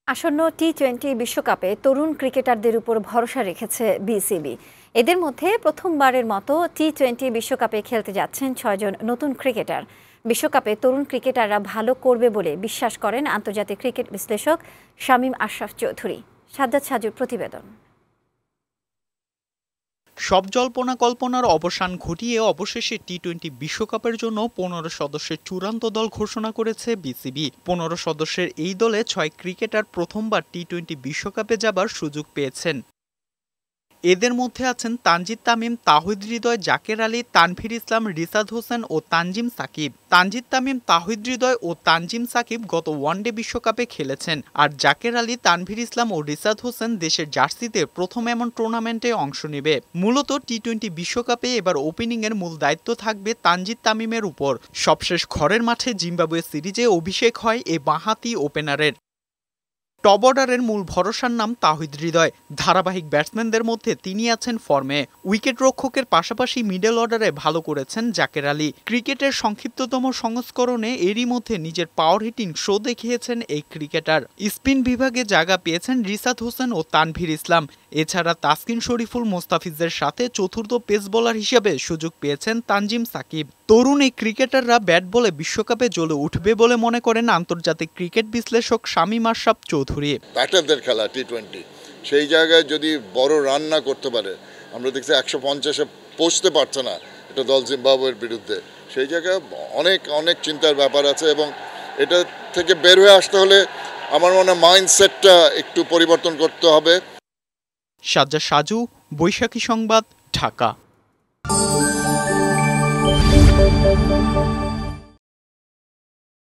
আসন্ন টি-20 বিশ্বকাপে তরুণ ক্রিকেটারদের উপর ভরসা রেখেছে বিসিবি। এদের মধ্যে প্রথমবারের মতো টি-20 বিশ্বকাপে খেলতে যাচ্ছেন ৬ জন নতুন ক্রিকেটার। বিশ্বকাপে তরুণ ক্রিকেটাররা ভালো করবে বলে বিশ্বাস করেন আন্তর্জাতিক ক্রিকেট বিশ্লেষক শামীম আশরাফ চৌধুরী। সাজ্জাদ সাজুর প্রতিবেদন। সব জল্পনা কল্পনার অবসান ঘটিয়ে অবশেষে টি-20 বিশ্বকাপের জন্য ১৫ সদস্যের চূড়ান্ত দল ঘোষণা করেছে বিসিবি। ১৫ সদস্যের এই দলে ৬ ক্রিকেটার প্রথমবার টি-20 বিশ্বকাপে যাবার সুযোগ পেয়েছেন। এদের মধ্যে আছেন তানজিদ তামিম, তাহিদ হৃদয়, জাকের আলী, তানভীর ইসলাম, রিশাদ হোসেন ও তানজিম সাকিব। তানজিদ তামিম, তাহিদ হৃদয় ও তানজিম সাকিব গত ওয়ানডে বিশ্বকাপে খেলেছেন, আর জাকের আলী, তানভীর ইসলাম ও রিশাদ হোসেন দেশের জার্সিতে প্রথম এমন টুর্নামেন্টে অংশ নেবে। মূলত টি-20 বিশ্বকাপে এবার ওপেনিংয়ের মূল দায়িত্ব থাকবে তানজিদ তামিমের উপর। সবশেষ ঘরের মাঠে জিম্বাবুয়ে সিরিজে অভিষেক হয় এই বাঁহাতি ওপেনারের। টপ অর্ডারের মূল ভরসার নাম তাহিদ হৃদয়। ধারাবাহিক ব্যাটসম্যানদের মধ্যে তিনি আছেন ফর্মে। উইকেট রক্ষকের পাশাপাশি মিডল অর্ডারে ভালো করেছেন জাকের আলী। ক্রিকেটের সংক্ষিপ্ততম সংস্করণে এরই মধ্যে নিজের পাওয়ার হিটিং শো দেখিয়েছেন এই ক্রিকেটার। স্পিন বিভাগে জায়গা পেয়েছেন রিশাদ হোসেন ও তানভীর ইসলাম। এছাড়া তাসকিন শরীফুল, মোস্তাফিজের সাথে চতুর্থ পেস বোলার হিসেবে সুযোগ পেয়েছেন তানজিম সাকিব। তরুণ এই ক্রিকেটাররা ব্যাট বলে বিশ্বকাপে জ্বলে উঠবে বলে মনে করেন আন্তর্জাতিক ক্রিকেট বিশ্লেষক শামীম আশরাফ চৌধুরী। ব্যাটারদের খেলা টি-20, সেই জায়গায় যদি বড় রান না করতে পারে, আমরা দেখছি ১৫০-এ পৌঁছতে পারছে না এটা দল জিম্বাবুয়ের বিরুদ্ধে, সেই জায়গায় অনেক অনেক চিন্তার ব্যাপার আছে এবং এটা থেকে বের হয়ে আসতে হলে আমার মনে হয় মাইন্ডসেটটা একটু পরিবর্তন করতে হবে। সাজ্জাদ সাজু, বৈশাখী সংবাদ, ঢাকা।